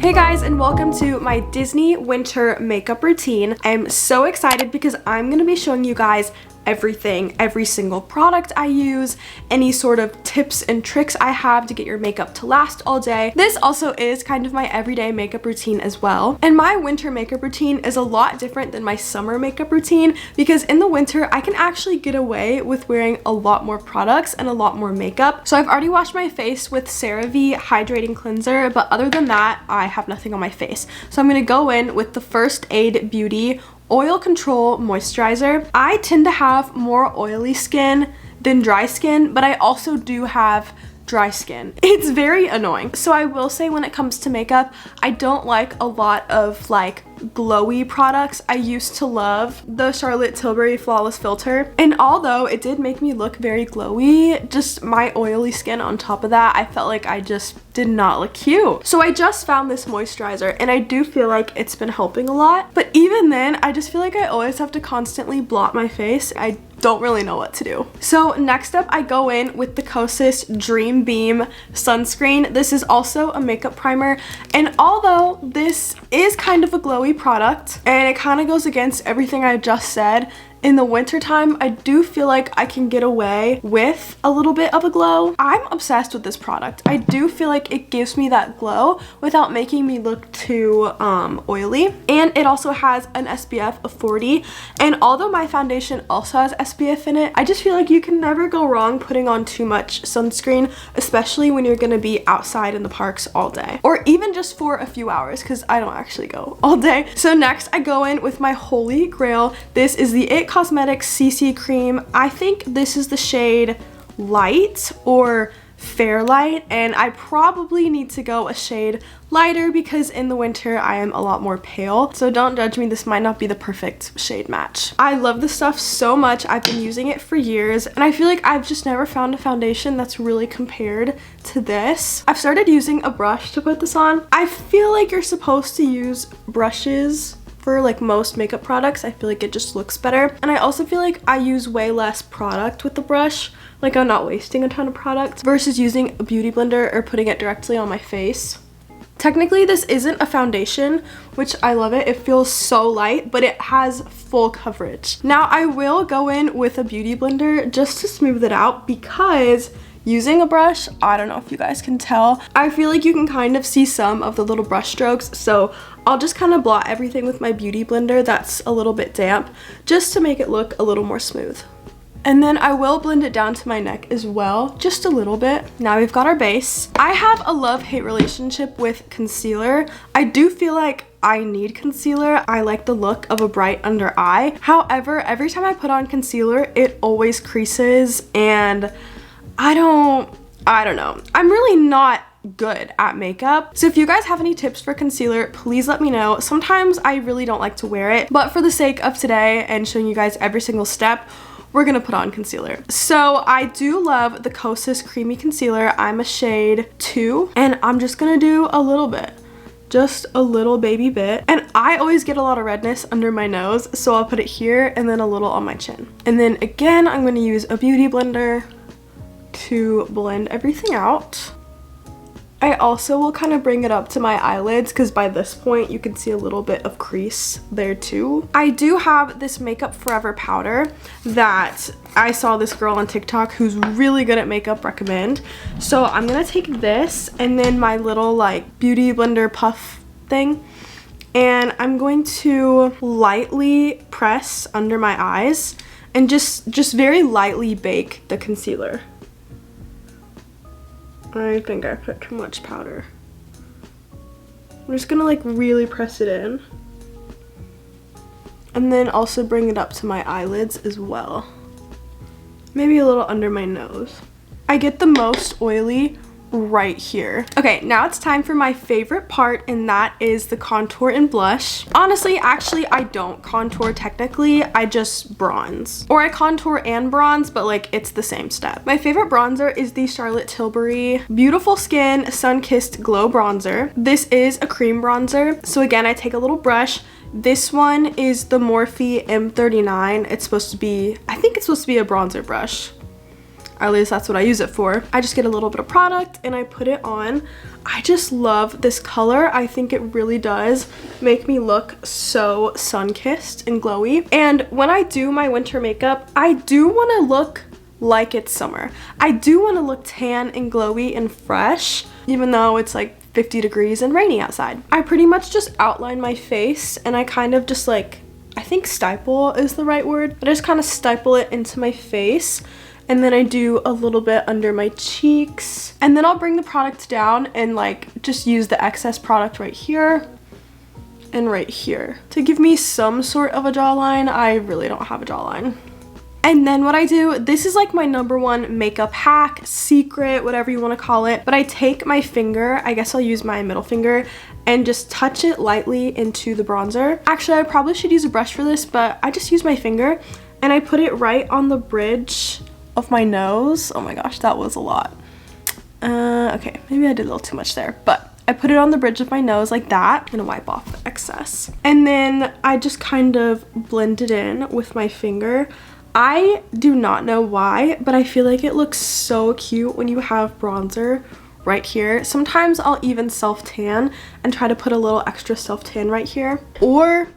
Hey guys, and welcome to my Disney winter makeup routine. I'm so excited because I'm gonna be showing you guys everything, every single product I use, any sort of tips and tricks I have to get your makeup to last all day. This also is kind of my everyday makeup routine as well. And my winter makeup routine is a lot different than my summer makeup routine because in the winter I can actually get away with wearing a lot more products and a lot more makeup. So I've already washed my face with CeraVe Hydrating Cleanser, but other than that, I have nothing on my face. So I'm gonna go in with the First Aid Beauty Oil Control Moisturizer. I tend to have more oily skin than dry skin, but I also do have dry skin. It's very annoying. So I will say when it comes to makeup, I don't like a lot of like glowy products. I used to love the Charlotte Tilbury Flawless Filter, and although it did make me look very glowy, just my oily skin on top of that, I felt like I just did not look cute. So I just found this moisturizer and I do feel like it's been helping a lot, but even then I just feel like I always have to constantly blot my face. I don't really know what to do. So next up I go in with the Kosas Dream Beam sunscreen. This is also a makeup primer, and although this is kind of a glowy product and it kind of goes against everything I just said, in the wintertime, I do feel like I can get away with a little bit of a glow. I'm obsessed with this product. I do feel like it gives me that glow without making me look too oily. And it also has an SPF of 40. And although my foundation also has SPF in it, I just feel like you can never go wrong putting on too much sunscreen, especially when you're gonna be outside in the parks all day. Or even just for a few hours, because I don't actually go all day. So next I go in with my holy grail. This is the It Cosmetics CC Cream. I think this is the shade Light or Fairlight, and I probably need to go a shade lighter because in the winter I am a lot more pale. So don't judge me, this might not be the perfect shade match. I love this stuff so much. I've been using it for years and I feel like I've just never found a foundation that's really compared to this. I've started using a brush to put this on. I feel like you're supposed to use brushes for like most makeup products. I feel like it just looks better. And I also feel like I use way less product with the brush. Like I'm not wasting a ton of product versus using a beauty blender or putting it directly on my face. Technically this isn't a foundation, which I love it. It feels so light, but it has full coverage. Now I will go in with a beauty blender just to smooth it out because using a brush, I don't know if you guys can tell, I feel like you can kind of see some of the little brush strokes, so I'll just kind of blot everything with my beauty blender that's a little bit damp just to make it look a little more smooth. And then I will blend it down to my neck as well, just a little bit. Now we've got our base. I have a love-hate relationship with concealer. I do feel like I need concealer. I like the look of a bright under eye. However, every time I put on concealer, it always creases, and I don't know. I'm really not good at makeup. So if you guys have any tips for concealer, please let me know. Sometimes I really don't like to wear it, but for the sake of today and showing you guys every single step, we're gonna put on concealer. So I do love the Kosas Creamy Concealer. I'm a shade 2, and I'm just gonna do a little bit. Just a little baby bit. And I always get a lot of redness under my nose, so I'll put it here and then a little on my chin. And then again, I'm gonna use a beauty blender to blend everything out. I also will kind of bring it up to my eyelids because by this point you can see a little bit of crease there too. I do have this Makeup Forever powder that I saw this girl on TikTok who's really good at makeup recommend. So I'm gonna take this and then my little like beauty blender puff thing, and I'm going to lightly press under my eyes and just very lightly bake the concealer. I think I put too much powder. I'm just gonna like really press it in. And then also bring it up to my eyelids as well. Maybe a little under my nose. I get the most oily right here. Okay, now it's time for my favorite part, and that is the contour and blush. Honestly, actually, I don't contour technically, I just bronze. Or I contour and bronze, but like it's the same step. My favorite bronzer is the Charlotte Tilbury Beautiful Skin Sun-Kissed Glow Bronzer. This is a cream bronzer. So again, I take a little brush. This one is the Morphe M39. It's supposed to be, I think it's supposed to be a bronzer brush. or at least that's what I use it for. I just get a little bit of product and I put it on. I just love this color. I think it really does make me look so sun-kissed and glowy. And when I do my winter makeup, I do want to look like it's summer. I do want to look tan and glowy and fresh, even though it's like 50 degrees and rainy outside. I pretty much just outline my face and I kind of just like, I think stipple is the right word, but I just kind of stipple it into my face. And then I do a little bit under my cheeks. And then I'll bring the product down and like just use the excess product right here and right here to give me some sort of a jawline. I really don't have a jawline. And then what I do, this is like my #1 makeup hack, secret, whatever you want to call it. But I take my finger, I guess I'll use my middle finger, and just touch it lightly into the bronzer. Actually, I probably should use a brush for this, but I just use my finger and I put it right on the bridge of my nose. Oh my gosh, that was a lot. Okay, maybe I did a little too much there, but I put it on the bridge of my nose like that. I'm gonna wipe off the excess. And then I just kind of blend it in with my finger. I do not know why, but I feel like it looks so cute when you have bronzer right here. Sometimes I'll even self-tan and try to put a little extra self-tan right here. Or,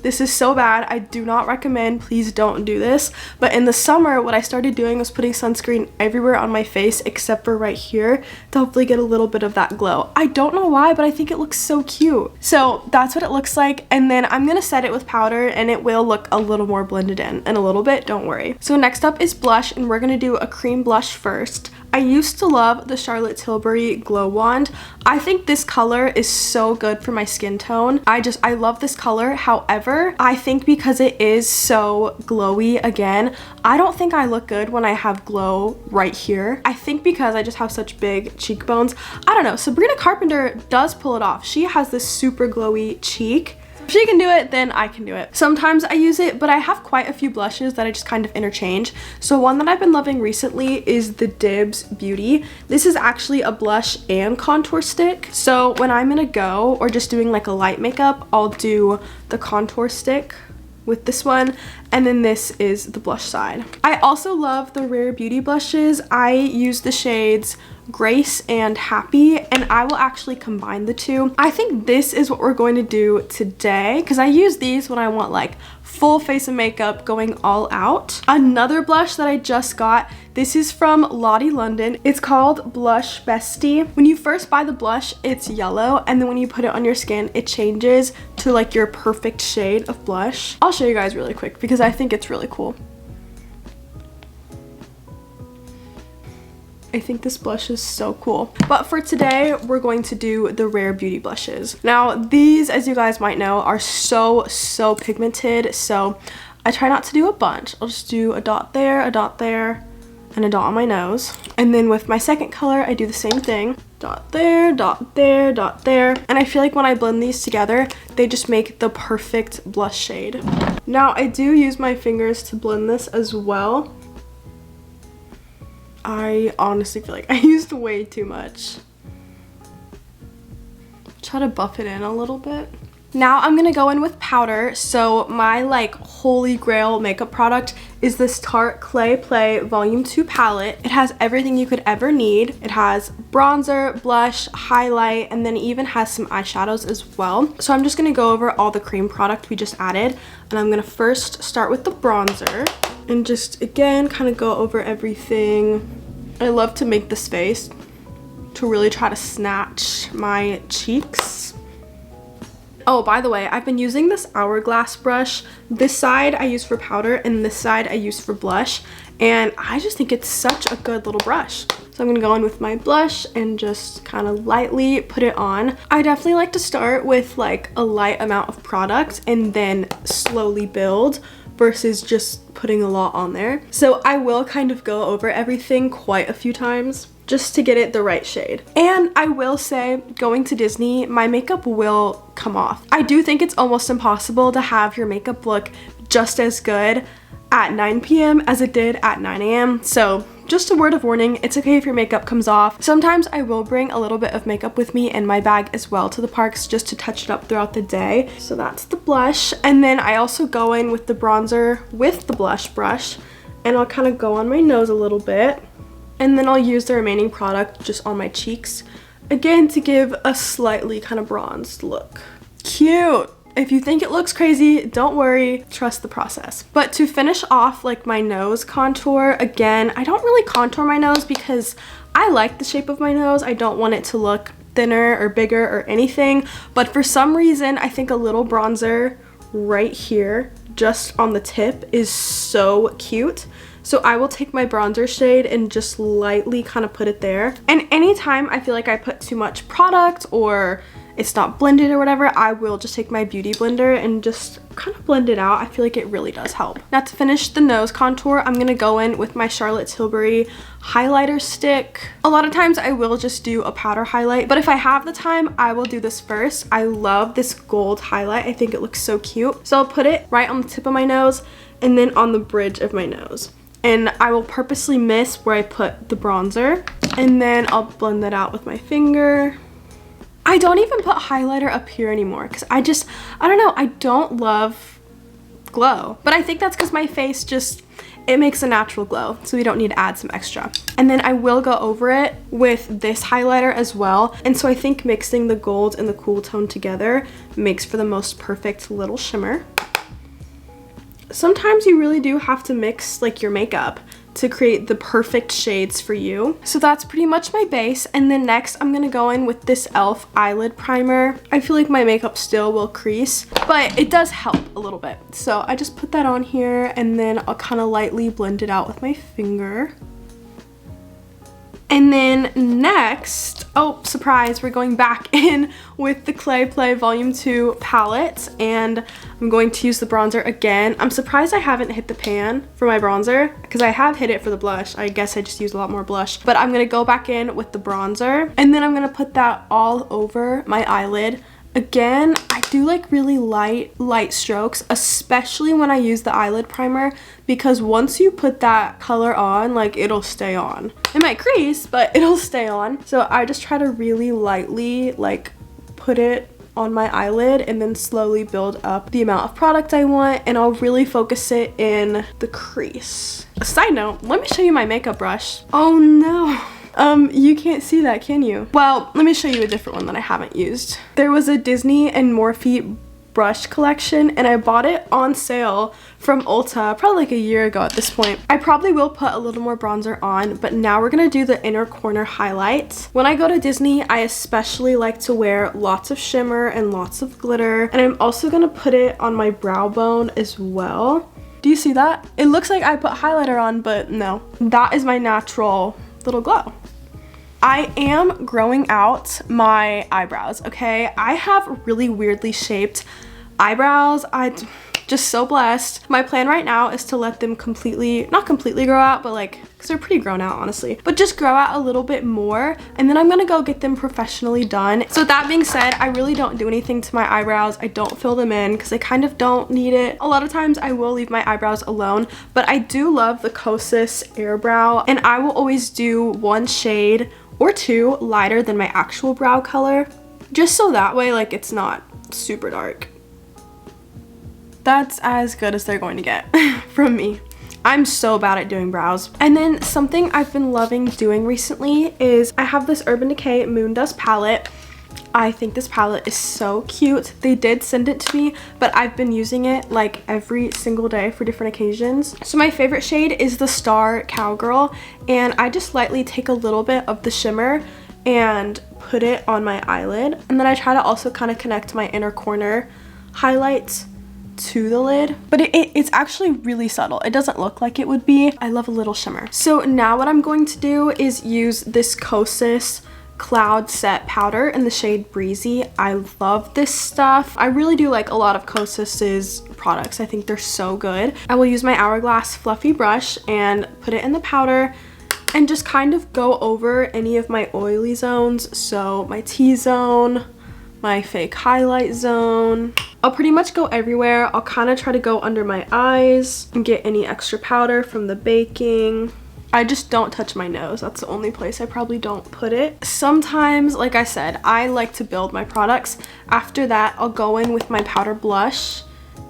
this is so bad, I do not recommend, please don't do this, but in the summer what I started doing was putting sunscreen everywhere on my face except for right here to hopefully get a little bit of that glow. I don't know why, but I think it looks so cute. So that's what it looks like, and then I'm gonna set it with powder and it will look a little more blended in a little bit, don't worry. So next up is blush, and we're gonna do a cream blush first. I used to love the Charlotte Tilbury Glow Wand. I think this color is so good for my skin tone. I love this color. However, I think because it is so glowy, again, I don't think I look good when I have glow right here. I think because I just have such big cheekbones. I don't know, Sabrina Carpenter does pull it off. She has this super glowy cheek. If she can do it, then I can do it. Sometimes I use it, but I have quite a few blushes that I just kind of interchange. So one that I've been loving recently is the Dibs Beauty. This is actually a blush and contour stick. So when I'm in a go or just doing like a light makeup, I'll do the contour stick with this one, and then this is the blush side. I also love the Rare Beauty blushes. I use the shades Grace and Happy, and I will actually combine the two. I think this is what we're going to do today because I use these when I want like full face of makeup going all out. Another blush that I just got, this is from Lottie London. It's called Blush Bestie. When you first buy the blush, it's yellow, and then when you put it on your skin, it changes to like your perfect shade of blush. I'll show you guys really quick because I think it's really cool. I think this blush is so cool. But for today, we're going to do the Rare Beauty blushes. Now, these, as you guys might know, are so pigmented, so I try not to do a bunch. I'll just do a dot there, and a dot on my nose. And then with my second color, I do the same thing. Dot there, dot there, dot there. And I feel like when I blend these together, they just make the perfect blush shade. Now, I do use my fingers to blend this as well. I honestly feel like I used way too much. Try to buff it in a little bit. Now I'm gonna go in with powder. So my like holy grail makeup product is this Tarte Clay Play Volume 2 palette. It has everything you could ever need. It has bronzer, blush, highlight, and then it even has some eyeshadows as well. So I'm just gonna go over all the cream product we just added, and I'm gonna first start with the bronzer and just again kind of go over everything. I love to make this face to really try to snatch my cheeks. Oh, by the way, I've been using this Hourglass brush. This side I use for powder and this side I use for blush, and I just think it's such a good little brush. So I'm gonna go in with my blush and just kind of lightly put it on. I definitely like to start with like a light amount of product and then slowly build versus just putting a lot on there. So I will kind of go over everything quite a few times just to get it the right shade. And I will say, going to Disney, my makeup will come off. I do think it's almost impossible to have your makeup look just as good at 9 p.m. as it did at 9 a.m. So just a word of warning, it's okay if your makeup comes off. Sometimes I will bring a little bit of makeup with me in my bag as well to the parks just to touch it up throughout the day. So that's the blush. And then I also go in with the bronzer with the blush brush, and I'll kind of go on my nose a little bit. And then I'll use the remaining product just on my cheeks, again, to give a slightly kind of bronzed look. Cute! If you think it looks crazy, don't worry, trust the process. But to finish off like my nose contour, again, I don't really contour my nose because I like the shape of my nose. I don't want it to look thinner or bigger or anything, but for some reason, I think a little bronzer right here, just on the tip, is so cute. So I will take my bronzer shade and just lightly kind of put it there. And anytime I feel like I put too much product or it's not blended or whatever, I will just take my beauty blender and just kind of blend it out. I feel like it really does help. Now to finish the nose contour, I'm gonna go in with my Charlotte Tilbury highlighter stick. A lot of times I will just do a powder highlight, but if I have the time, I will do this first. I love this gold highlight. I think it looks so cute. So I'll put it right on the tip of my nose and then on the bridge of my nose. And I will purposely miss where I put the bronzer, and then I'll blend that out with my finger. I don't even put highlighter up here anymore because I don't know, I don't love glow. But I think that's because my face it makes a natural glow, so we don't need to add some extra. And then I will go over it with this highlighter as well. And so I think mixing the gold and the cool tone together makes for the most perfect little shimmer. Sometimes you really do have to mix like your makeup to create the perfect shades for you. So that's pretty much my base. And then next I'm gonna go in with this e.l.f. eyelid primer. I feel like my makeup still will crease, but it does help a little bit. So I just put that on here and then I'll kind of lightly blend it out with my finger. And then next, oh, surprise, we're going back in with the Clay Play Volume 2 palette, and I'm going to use the bronzer again. I'm surprised I haven't hit the pan for my bronzer because I have hit it for the blush. I guess I just used a lot more blush, but I'm gonna go back in with the bronzer and then I'm gonna put that all over my eyelid. Again, I do like really light strokes, especially when I use the eyelid primer, because once you put that color on, like, it'll stay on. It might crease, but it'll stay on. So I just try to really lightly like put it on my eyelid and then slowly build up the amount of product I want, and I'll really focus it in the crease. A side note, let me show you my makeup brush. Oh no. You can't see that, can you? Well, let me show you a different one that I haven't used. There was a Disney and Morphe brush collection and I bought it on sale from Ulta probably like a year ago at this point. I probably will put a little more bronzer on, but now we're gonna do the inner corner highlights. When I go to Disney, I especially like to wear lots of shimmer and lots of glitter, and I'm also gonna put it on my brow bone as well. Do you see that? It looks like I put highlighter on, but no, that is my natural little glow. I am growing out my eyebrows, okay? I have really weirdly shaped eyebrows. I'm just so blessed. My plan right now is to let them not completely grow out, but like, because they're pretty grown out, honestly, but just grow out a little bit more, and then I'm gonna go get them professionally done. So that being said, I really don't do anything to my eyebrows. I don't fill them in because I kind of don't need it. A lot of times I will leave my eyebrows alone, but I do love the Kosas Air Brow, and I will always do one shade or two lighter than my actual brow color, just so that way like it's not super dark. That's as good as they're going to get from me. I'm so bad at doing brows. And then something I've been loving doing recently is I have this Urban Decay Moon Dust palette. I think this palette is so cute. They did send it to me, but I've been using it like every single day for different occasions. So my favorite shade is the Star Cowgirl, and I just lightly take a little bit of the shimmer and put it on my eyelid. And then I try to also kind of connect my inner corner highlights to the lid, but it's actually really subtle. It doesn't look like it would be. I love a little shimmer. So now what I'm going to do is use this Kosas Cloud Set powder in the shade Breezy. I love this stuff. I really do like a lot of Kosas's products. I think they're so good. I will use my Hourglass fluffy brush and put it in the powder and just kind of go over any of my oily zones. So my T-zone, my fake highlight zone. I'll pretty much go everywhere. I'll kind of try to go under my eyes and get any extra powder from the baking. I just don't touch my nose. That's the only place I probably don't put it. Sometimes, like I said, I like to build my products. After that, I'll go in with my powder blush.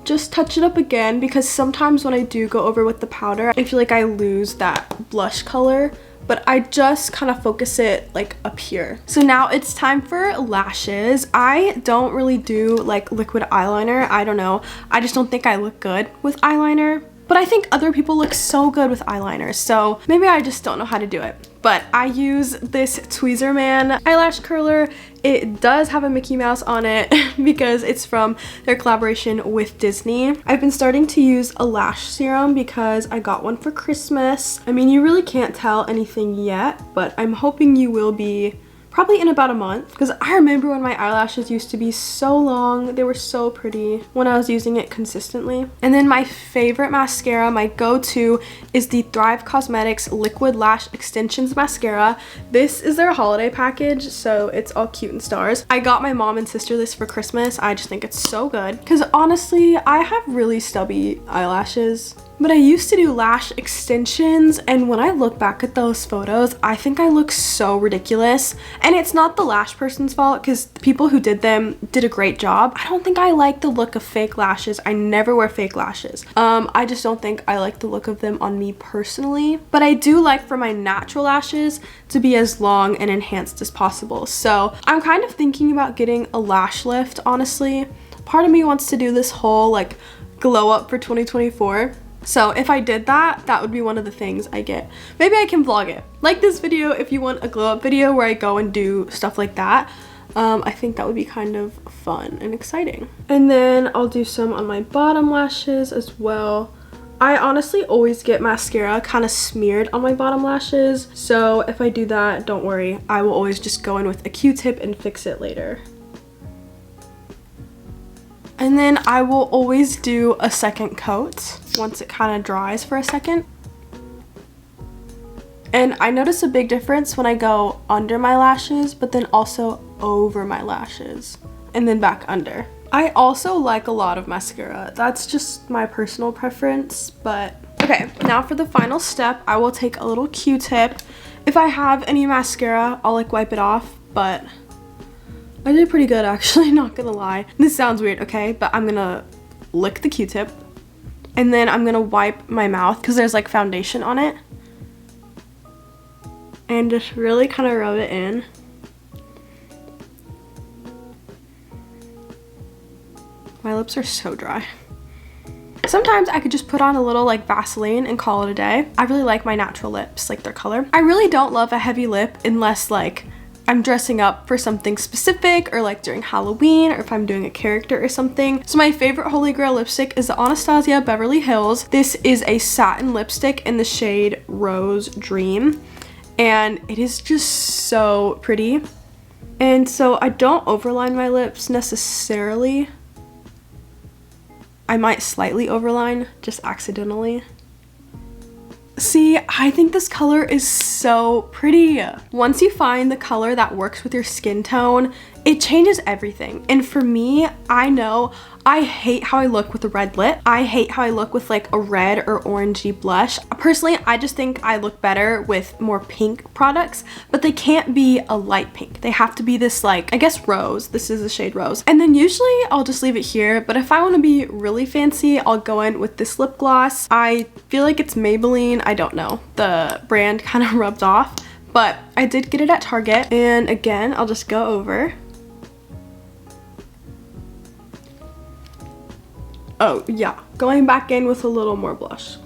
Just touch it up again, because sometimes when I do go over with the powder, I feel like I lose that blush color but I just kind of focus it like up here. So now it's time for lashes. I don't really do like liquid eyeliner. I don't know. I just don't think I look good with eyeliner. But I think other people look so good with eyeliner, so maybe I just don't know how to do it. But I use this Tweezerman eyelash curler. It does have a Mickey Mouse on it because it's from their collaboration with Disney. I've been starting to use a lash serum because I got one for Christmas. I mean, you really can't tell anything yet, but I'm hoping you will be probably in about a month, because I remember when my eyelashes used to be so long. They were so pretty when I was using it consistently. And then my favorite mascara, my go-to, is the Thrive Cosmetics Liquid Lash Extensions Mascara. This is their holiday package, so it's all cute and stars. I got my mom and sister this for Christmas. I just think it's so good, because honestly, I have really stubby eyelashes. But I used to do lash extensions, and when I look back at those photos, I think I look so ridiculous. And it's not the lash person's fault, because the people who did them did a great job. I don't think I like the look of fake lashes. I never wear fake lashes. I just don't think I like the look of them on me personally. But I do like for my natural lashes to be as long and enhanced as possible. So I'm kind of thinking about getting a lash lift, honestly. Part of me wants to do this whole like glow up for 2024. So if I did that, that would be one of the things I get. Maybe I can vlog it. Like this video if you want a glow up video where I go and do stuff like that. I think that would be kind of fun and exciting. And then I'll do some on my bottom lashes as well. I honestly always get mascara kind of smeared on my bottom lashes. So if I do that, don't worry. I will always just go in with a Q-tip and fix it later. And then I will always do a second coat once it kind of dries for a second. And I notice a big difference when I go under my lashes, but then also over my lashes and then back under. I also like a lot of mascara. That's just my personal preference, but okay, now for the final step, I will take a little Q-tip. If I have any mascara, I'll like wipe it off, but I did pretty good actually, not gonna lie. This sounds weird, okay? But I'm gonna lick the Q-tip and then I'm gonna wipe my mouth because there's like foundation on it. And just really kind of rub it in. My lips are so dry. Sometimes I could just put on a little like Vaseline and call it a day. I really like my natural lips, like their color. I really don't love a heavy lip unless like I'm dressing up for something specific or like during Halloween or if I'm doing a character or something. So my favorite Holy Grail lipstick is the Anastasia Beverly Hills. This is a satin lipstick in the shade Rose Dream. And it is just so pretty. And so I don't overline my lips necessarily. I might slightly overline, just accidentally. See, I think this color is so pretty. Once you find the color that works with your skin tone, it changes everything. And for me, I know I hate how I look with a red lip. I hate how I look with like a red or orangey blush. Personally, I just think I look better with more pink products, but they can't be a light pink. They have to be this like, I guess rose. This is the shade Rose. And then usually I'll just leave it here, but if I want to be really fancy, I'll go in with this lip gloss. I feel like it's Maybelline. I don't know. The brand kind of rubbed off, but I did get it at Target. And again, I'll just go over. Oh yeah, going back in with a little more blush.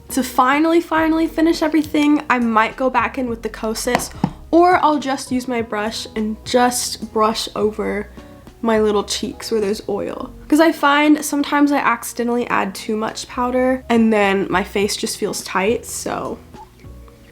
To finally finish everything, I might go back in with the Kosas, or I'll just use my brush and just brush over my little cheeks where there's oil. Because I find sometimes I accidentally add too much powder and then my face just feels tight, so.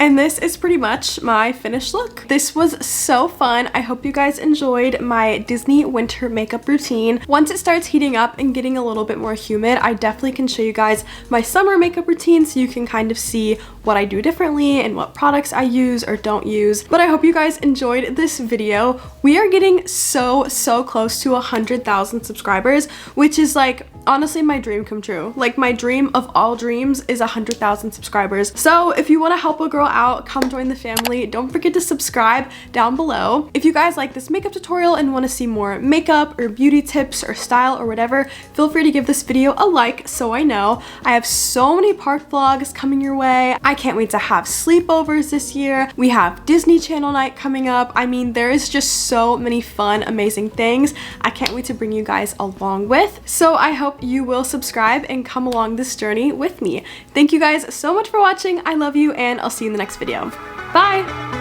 And this is pretty much my finished look. This was so fun. I hope you guys enjoyed my Disney winter makeup routine. Once it starts heating up and getting a little bit more humid, I definitely can show you guys my summer makeup routine so you can kind of see what I do differently and what products I use or don't use. But I hope you guys enjoyed this video. We are getting so close to 100,000 subscribers, which is like honestly my dream come true. Like my dream of all dreams is 100,000 subscribers. So if you want to help a girl out, come join the family. Don't forget to subscribe down below. If you guys like this makeup tutorial and want to see more makeup or beauty tips or style or whatever, feel free to give this video a like so I know. I have so many park vlogs coming your way. I can't wait to have sleepovers this year. We have Disney Channel night coming up. I mean, there is just so many fun, amazing things I can't wait to bring you guys along with. So I hope you will subscribe and come along this journey with me. Thank you guys so much for watching. I love you, and I'll see you in the next video. Bye!